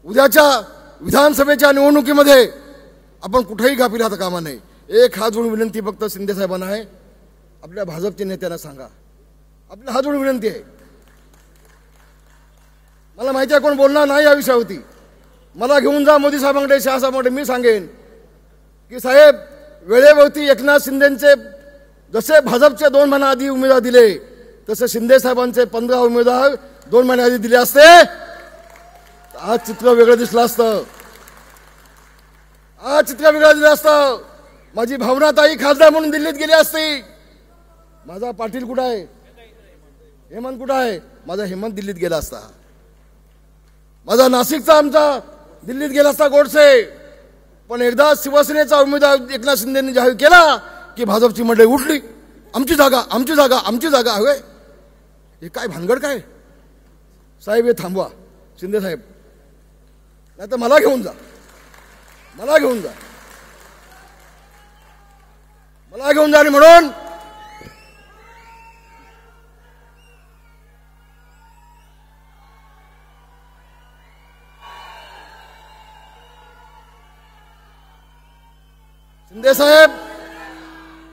उद्याच्या विधानसभेच्या निवडणुकीमध्ये आपण कुठेही गाफील राहता कामा नये. एक हात जोडून विनंती फक्त शिंदे साहेबांना आहे, आपल्या भाजपच्या नेत्यांना सांगा, आपल्या हात जोडून विनंती आहे. मला माहिती आहे कोण बोलणार नाही या विषयावरती. मला घेऊन जा मोदी साहेबांकडे, शहासाहेबांकडे. मी सांगेन की साहेब, वेळेवरती एकनाथ शिंदेचे जसे भाजपचे 2 महिने आधी उमेदवार दिले, तसे शिंदे साहेबांचे 15 उमेदवार 2 महिने आधी दिले असते, आज चित्र वेगळं दिसलं असतं. आज चित्र वेगळं दिलं असतं. माझी भावनाताई खासदार म्हणून दिल्लीत गेली असती. माझा पाटील कुठं आहे? हेमंत कुठं आहे? माझा हेमंत दिल्लीत गेला असता. माझा नाशिकचा आमचा दिल्लीत गेला असता गोडसे. पण एकदा शिवसेनेचा उमेदवार एकनाथ शिंदेंनी जाहीर केला की भाजपची मंडळी उठली. आमची जागा, आमची जागा, आमची जागा हवे. हे काय भानगड काय? साहेब हे थांबवा, शिंदे साहेब, नाही तर मला घेऊन जा, मला घेऊन जा, मला घेऊन जा. आणि म्हणून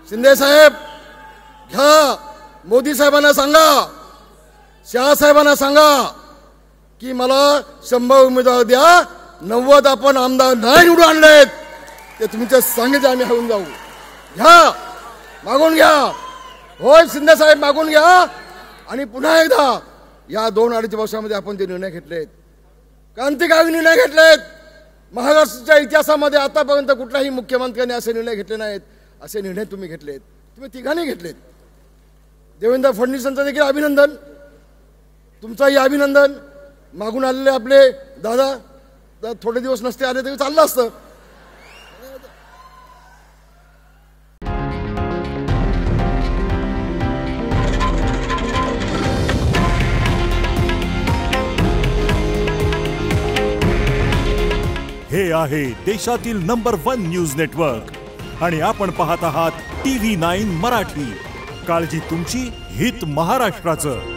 शिंदे साहेब घ्या, मोदी साहेबांना सांगा, शहा साहेबांना सांगा की मला 100 उमेदवार द्या, 90 आपण आमदार नाही निवडून आणलेत, ते तुमच्या सांगितले आम्ही होऊन जाऊ. घ्या, मागून घ्या. होय शिंदे साहेब, मागून घ्या. आणि पुन्हा एकदा या 2-2.5 वर्षामध्ये आपण जे निर्णय घेतलेत, क्रांतिकारी निर्णय घेतलेत, महाराष्ट्राच्या इतिहासामध्ये आतापर्यंत कुठल्याही मुख्यमंत्र्यांनी असे निर्णय घेतले नाहीत. असे निर्णय तुम्ही घेतलेत, तुम्ही तिघांनी घेतलेत. देवेंद्र फडणवीसांचं देखील अभिनंदन, तुमचंही अभिनंदन. मागून आलेले आपले दादा थोडे दिवस नसते आले तरी चाललं असतं. हे आहे देशातील नंबर 1 न्यूज नेटवर्क आणि आपण पाहत आहात TV9 मराठी. काळजी तुमची, हित महाराष्ट्राचं.